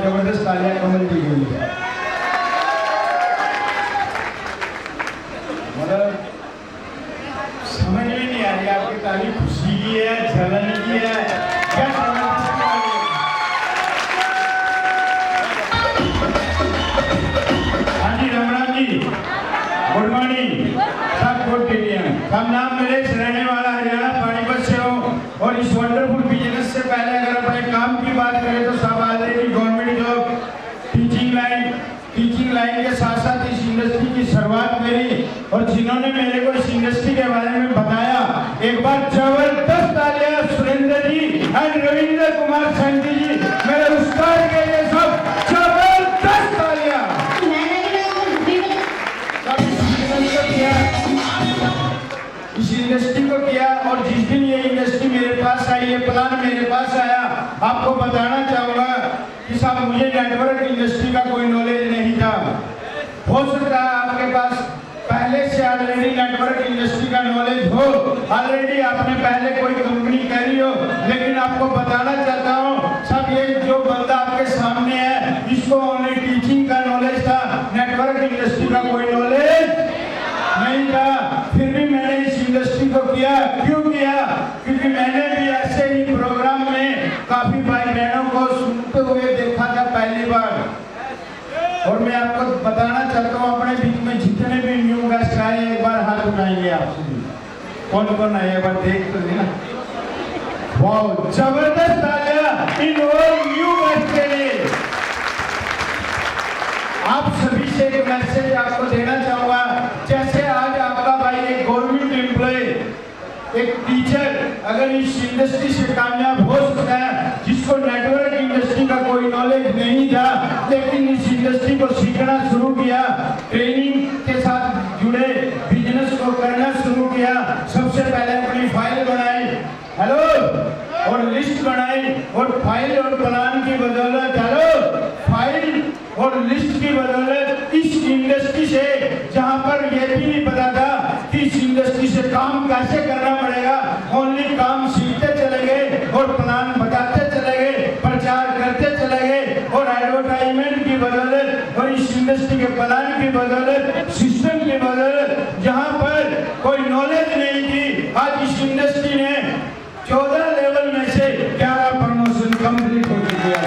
जबरदस्त तालियां कमल दी गई है। मतलब समझ में नहीं आ रही आपकी ताली खुशी की है, जलन की है, क्या गुड मॉर्निंग सब गुड इंडियन। हम नाम नरेश रहने वाला हरियाणा पानीपत से हो और इस वंडरफुल बिजनेस से पहले अगर अपने काम की बात करें तो सब already government job, teaching line के साथ साथ इस इंडस्ट्री की शुरुआत करी और जिन्होंने मेरे को इस इंडस्ट्री के बारे में बताया, एक बार जबरदस्त तालियां सुरेंद्र जी एंड रविंद्र कुमार संधि जी मेरे उस्ताद के लिए सब जबरदस्त तालियां। इस इंडस्ट्री को किया और जिस दिन ये इंडस्ट्री मेरे पास आई, ये प्लान मेरे पास आया, आपको बताना चाहूंगा कि साहब मुझे नेटवर्क इंडस्ट्री का कोई नॉलेज नहीं था। हो सकता है आपके पास पहले से ऑलरेडी नेटवर्क इंडस्ट्री का नॉलेज हो, ऑलरेडी आपने पहले कोई कंपनी करी हो, लेकिन आपको बताना चाहता हूँ सब ये जो बंदा आपके सामने है इसको ओनली टीचिंग का नॉलेज था, नेटवर्क इंडस्ट्री का कोई नॉलेज नहीं था। फिर भी मैंने इस इंडस्ट्री को किया। क्यों किया? क्योंकि मैंने भी ऐसे ही प्रोग्राम में काफी भाई बहनों को सुनते हुए देखा था पहली बार। और मैं आपको बताना चाहता हूँ अपने बीच में जितने भी न्यू गेस्ट आए एक बार हाथ उठाएंगे आपसे भी। कौन कौन आए एक बार देख तो लेना। वाह जबरदस्त तालियां इन और न्यू गेस्ट के लिए। आप सभी से एक मैसेज आपको देना चाहूंगा, जैसे आज आपका भाई एक गवर्नमेंट एम्प्लॉय, एक टीचर अगर इस इंडस्ट्री से कामयाब हो सकता है, जिसको नेटवर्क इंडस्ट्री का कोई नॉलेज नहीं था लेकिन इस इंडस्ट्री को सीखना शुरू किया, ट्रेनिंग के साथ जुड़े, बिजनेस को करना शुरू किया, सबसे पहले अपनी फाइल बनाई, हेलो, और लिस्ट बनाई और फाइल और प्लान की बदौलत, हेलो, फाइल और लिस्ट की बदौलत इस इंडस्ट्री से, जहां पर यह भी नहीं पता था कि इस इंडस्ट्री से काम कैसे करना पड़ेगा, ओनली काम सीखते चले गए और प्लान बताते चले गए, प्रचार करते चले गए और एडवर्टाइजमेंट की बदौलत और इस इंडस्ट्री के प्लान की बदौलत, सिस्टम की बदौलत, जहां पर कोई नॉलेज नहीं थी, आज इस इंडस्ट्री ने 14 लेवल में से 11 प्रमोशन कंप्लीट हो चुकी है।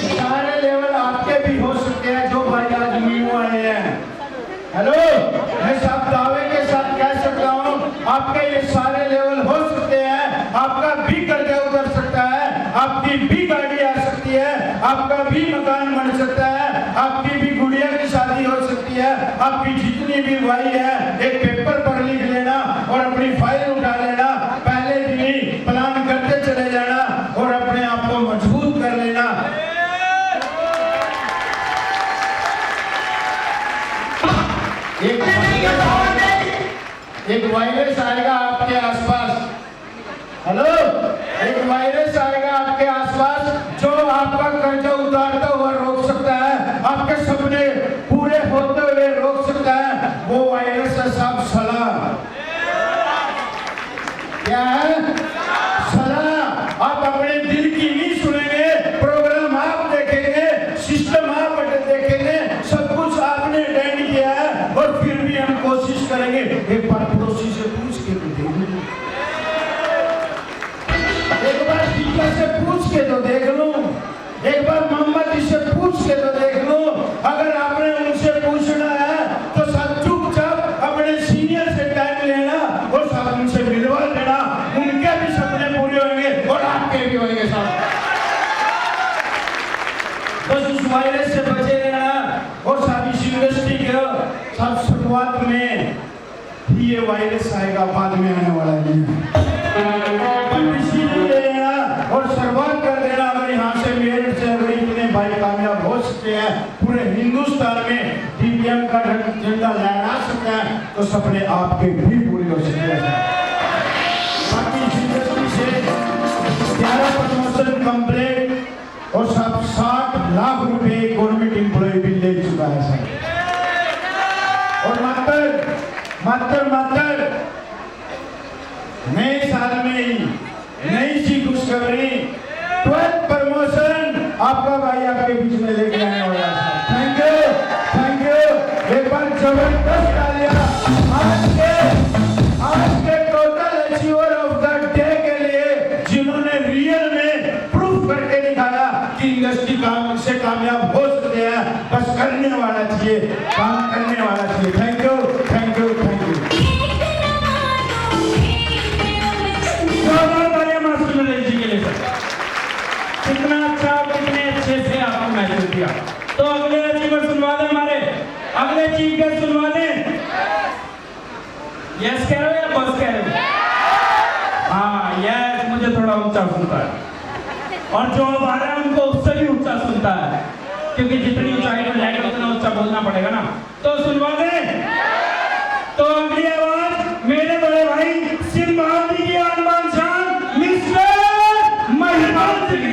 सारे लेवल आपके भी हो सकते हैं जो भाई आज न्यू आए हैं। हेलो, मैं सब दावे के साथ कह सकता हूँ आपके ये सारे लेवल हो सकते हैं। आपका भी कर्जा उतर सकता है, आपकी भी गाड़ी आ सकती है, आपका भी मकान बन सकता है, आपकी भी गुड़िया की शादी हो सकती है, आपकी जितनी भी भाई है एक पेपर पर लिख लेना और अपनी फाइल उठा लेना, पहले दिन ही प्लान करते चले जाना और अपने आप को मजबूत कर लेना। एक वायरस आएगा आपके आसपास, हेलो, एक वायरस आएगा आपके आसपास जो आपका कर्जा उतारता हुआ रोक सकता है, आपके सपने पूरे होते हुए रोक सकता है। वो वायरस है साहब सलाह। क्या है? सलाह। आप अपने दिल की नहीं सुनेंगे, प्रोग्राम आप देखेंगे, सिस्टम आप देखेंगे, सब कुछ आपने अटेंड किया है और फिर भी हम कोशिश करेंगे एक बार पड़ोसी से पूछ के तो देख लूं, एक बार टीचर से पूछ के तो देख लूं, एक बार मोहम्मद जी से पूछ के तो देख लूं। अगर आपने उनसे पूछना है तो सब चुपचाप अपने सीनियर से टाइम लेना और सब उनसे मिलवा लेना, उनके भी सपने पूरे होंगे और आपके भी होंगे साहब। बस उस वायरस से बचे रहना और सारी इंडस्ट्री के सब शुरुआत में ये वायरस आएगा, बाद में आने वाला नहीं है। और शुरुआत कर देना। अगर यहाँ से मेरठ से अगर इतने भाई कामयाब हो सकते हैं, पूरे हिंदुस्तान में डीपीएम का झंडा लहरा सकता है, तो सपने आपके भी पूरे हो सकते हैं। बाकी इस इंडस्ट्री से 11 प्रमोशन कंप्लीट और सब 60 लाख रुपए गवर्नमेंट एम्प्लॉय भी ले चुका है सर। और मात्र नए साल में ही नई सी खुशखबरी 12th प्रमोशन आपका भाई आपके बीच में लेके आने वाला है। Thank you. एक बार जबरदस्त तालियां आज के total achiever of the day के लिए, जिन्होंने रियल में प्रूफ करके दिखाया कि इंडस्ट्री काम से कामयाब हो सकते हैं, बस करने वाला चाहिए, काम करने वाला चाहिए। Thank you. कितना अच्छा, कितने अच्छे से आपको महसूस किया। तो अगले अचीवर सुनवा दें, हमारे अगले चीफ गेस्ट सुनवा दें। यस कह रहे हो या बस कह रहे हो? हाँ यस, मुझे थोड़ा ऊंचा सुनता है, और जो अब आ रहा है उनको उससे भी ऊंचा सुनता है, क्योंकि जितनी ऊंचाई पर जाएगा उतना ऊंचा बोलना पड़ेगा ना। तो सुनवा दें। तो अगली आवाज मेरे बड़े भाई सिंह की आन शान मिस्टर महिपाल सिंह।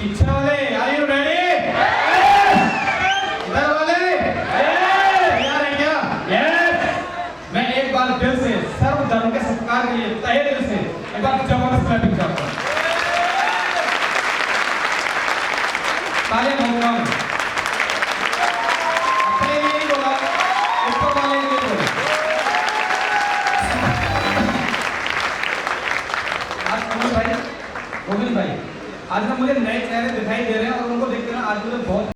पीछे वाले आर यू रेडी? इधर वाले तैयार है क्या? यस। मैं एक बार दिल से सर्व धर्म के सत्कार के लिए तहे दिल से एक बार जबरदस्त क्लैपिंग चाहता हूँ। तालियां होंगे अपने लिए नहीं बोला, ऊपर वाले के लिए बोला। आज गोविंद भाई आज ना मुझे नए चेहरे दिखाई दे रहे हैं और उनको देख के ना आज मुझे बहुत